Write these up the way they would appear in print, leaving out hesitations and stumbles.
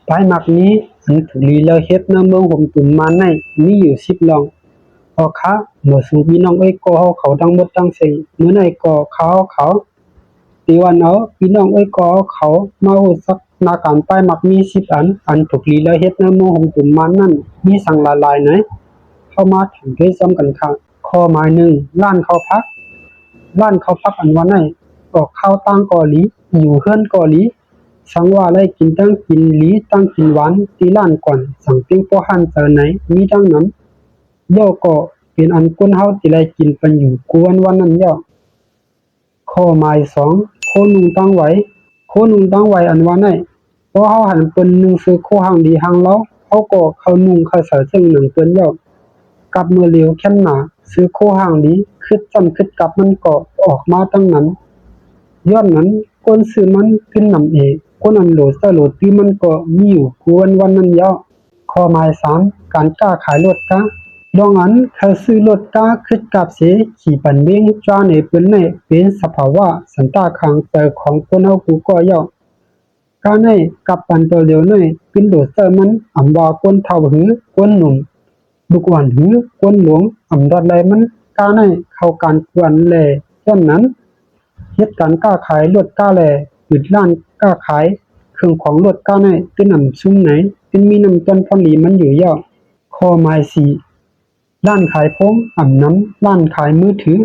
ปลายมักนี้อันถูกลีแล้วเฮ็ดในเมืองห่มตุนมาในมีอยู่10ลองพอค้าเมื่อสู่พี่น้องเอ้ยก็เฮาเขาทั้งหมดทั้งสิ้นมื้อไหนก็เขาตีวันเอาพี่น้องเอ้ยก็เขามาฮู้จักหน้าการปลายมักมี10อันถูกลีแล้วเฮ็ดในเมืองห่มตุนมานั้นมีสั่งหลายๆไหนเข้ามาถึงด้วยซ้ำกันค่ะข้อหมาย1ร้านข้าวผักอันว่าไหนก็ข้าวตั้งกอหลีอยู่เฮือนกอหลีสังว่าไล่กินตั้งกินหลีตั้งกินหวานตีร้านก่อนสั่งปิ้งป้อหันเจอไหนมีดังนั้นย่อก็เป็นอันก้นเฮาสิได้กินปันอยู่กวนวันนั้นย่อข้อหมาย2โคนุงตั้งไว้อันว่าไหนเพราะเฮาหันเปิ้นนึงซื้อโคหางดีหางเล้าเฮาก็เข้านุ่งเข้าใส่ซึ่งหนังเปิ้นย่อกับมือเหลียวแค่นหนาซื้อโคหางดีคิดซ้ำคิดกลับมันก็ออกมาตั้งนั้นย้อนนั้นก้นซื้อมันขึ้นนำเอกก้นอันโหลดซะโหลดที่มันก็มีอยู่กวนวันนั้นย่อข้อหมาย3การกล้าขายรถกะดองอันเขาซื้อรถกะคิดกับเสขี่ปันเบ้งจ้าในเปิ้นในเป็นสภาวะสันตาขังเปิดของคนเฮากูก็ย่อกาในกับปันตัวเดียวในเป็นโหลดซะมันอำว่าก้นเฒ่าหือก้นหนุ่มบุกวันหือก้นหลวงอำดัดไรมันกาในเข้าการกวนแลฉะนั้นเฮ็ดการค้าขายรถกาแลปิดร้านค้าขายเครื่องของรถกาในเป็นนำซุมไหนเป็นมีน้ำต้นพอลีมันอยู่ย่อข้อหมาย4ร้านขายพงอำน้ำร้านขายมือถือ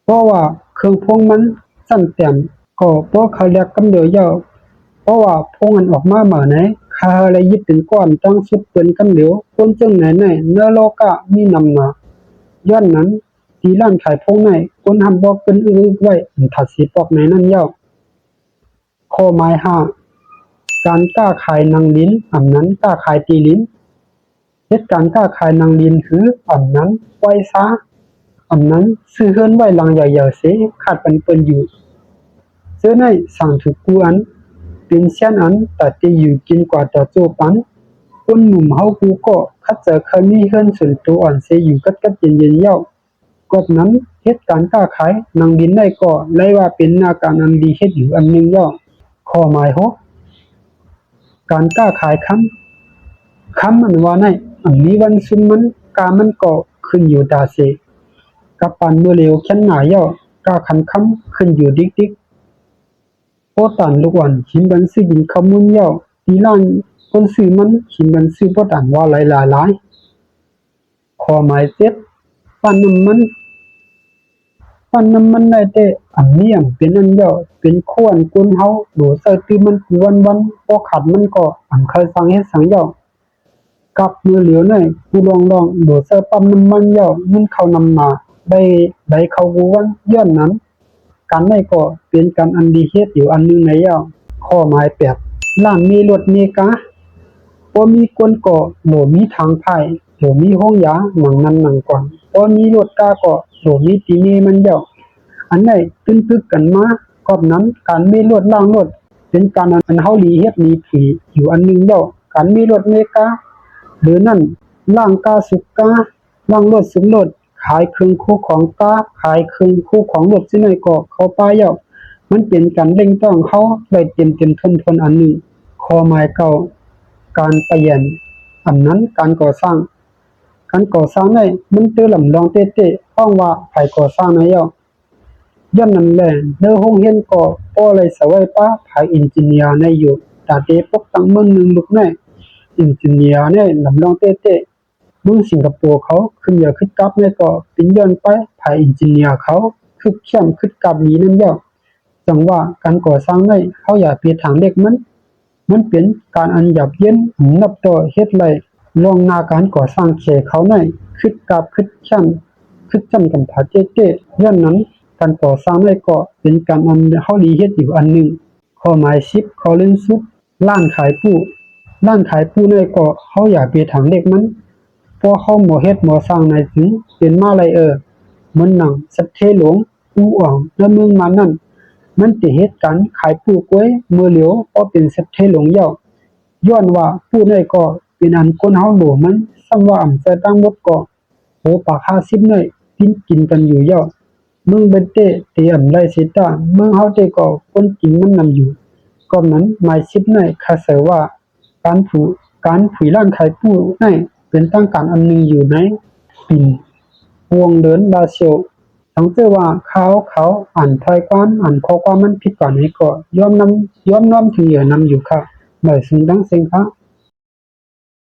เพราะว่าเครื่องพงมันสั่นแต้มก็เพราะเขาเรียกกำเดียวย่อเพราะว่าพงอันออกมาเหมือไหนคาอะไรยึดเป็นก้อนตั้งสุดเป็นกำเหลวคนจึงไหนเนื้อโลกะมีนำมาย้อนนั้นที่ร้านขายพงในคนทำบอกเป็นไว้ถัดสีปอกในนั่นย่อข้อหมาย5การกล้าขายนางลิ้นอำนั้นกล้าขายตีลิ้นเฮ็ดการกล้าขายนางลิ้นคืออำนั้นไว้ซะอำนั้นซื้อเฮือนไว้หลังใหญ่ๆเสขาดเป็นเปิ้นอยู่เสื้อในสั่งถูกกูอันเป็นเช่นอันแต่ที่อยู่กินกว่าต่อโจปันคนหนุ่มเฮากูก็คัดเจอเคยมีเฮือนส่วนตัวอ่อนเสอยู่กัดเย็นๆย่อกบนั้นเฮ็ดการค้าขายนางดินได้ก็เลยว่าเป็นหน้าการอันดีเฮ็ดอยู่อันนึงย่อข้อหมาย6การค้าขายคำอันว่าในอันนี้วันซุมมันกามันก็ขึ้นอยู่ตาเสกับปันเมื่อเร็วแค่นหนาย่อกาคันคำขึ้นอยู่ดิกโอตันลูกวันหินบันซื้อบินขมุนย่อตีล้านคนซื้อมันหินบันซื้อโอตันว่าหลายข้อหมาย7ปั้นน้ำมันได้แต่อันนี้อันเป็นอันย่อเป็นขวนกุนเฮาโดใส่ตีมันวันพอขัดมันก็อันเคยสั่งเฮ็ดสั่งย่อกับมือเหลียวในกูลองโดใส่ปั๊มน้ำมันย่อมันเข้านำมาได้เข้ากูวันย้อนนั้นการได้ก็เป็นการอันดีเฮ็ดอยู่อันนึงในย่อข้อหมาย8ร้านมีรถมีกะบ่มีคนก็โหลมีทางไผโหลมีห้องยาหนังนั้นหนังก่อนบ่มีรถกะก็โหลมีตีนี้มันย่ออันไหนตึกกันมากอบนั้นการมีรถล้างรถเป็นการอันเฮาลีเฮ็ดมีผีอยู่อันนึงย่อการมีรถเมกะหรือนั่นล้างกาสุกกาล้างรถสุกรถขายเครื่องคู่ของกาขายเครื่องคู่ของรถสิไหนก็เข้าไปย่อมันเป็นการเร่งต้องเฮาได้เต็มทนอันนึงข้อหมาย9การประหยัดอันนั้นการก่อสร้างได้มันตื้อลำลองเต้ๆห้องว่าไผก่อสร้างนะย่อย้อนนั้นแหละเด้อโรงเรียนก็บ่เลยสวัยป้าไผอินจิเนียร์ในอยู่ตาเตปกตั้งเมืองนึงลูกแน่อินจิเนียร์เนี่ยลำลองเต้ๆเมืองสิงคโปร์เขาขึ้นอย่าขึ้นกลับเนี่ยก็เป็นย้อนไปไผอินจิเนียร์เขาคือเข้มขึ้นกลับนี้นั่นย่อจังว่าการก่อสร้างได้เฮาอย่าเปรียบทางเด็กมันเป็นการอันหยับเย็นนับต่อเฮ็ดไรลองหน้าการก่อสร้างเขเขาในคิดกับคิดช่างคิดจำกันผาเจ๊ย้อนนั้นการก่อสร้างได้ก็เป็นการอันเฮาดีเฮ็ดอยู่อันนึงข้อหมาย10ข้อเล่นซุปร้านขายผู้ได้ก็เฮาอย่าเปรียบทางเด็กมันเพราะเฮาบ่เฮ็ดบ่สร้างในถึงเป็นมาไรมันหนังสัตเทหลวงอู่อ่างและเมืองมานั่นมันสิเฮ็ดกันขายผู้กล้วยมือเหลียวก็เป็นสัตเทหลวงย่อย้อนว่าผู้ได้ก็เป็นอันคนเฮาโหลมันซ้ำว่าอำใส่ตั้งหมดก็โหปาก50น้อยกินกันอยู่ย่อมึงเบ็ดเตียมไรสิตามึงเฮาเตก็คนกินมันนำอยู่ก็นั้นหมาย10น้อยคาเสว่า การผุยร้านขายผู้ในเป็นตั้งการอันหนึ่งอยู่ในปิ่นวงเดินบาเซียวทั้งเจอว่าเขาอ่านทายความอ่านข้อความมันผิดกว่านี้ก็ยอมน้อมถึงเหยื่อนำอยู่ค่ะหมายถึงดังเซ็งค่ะ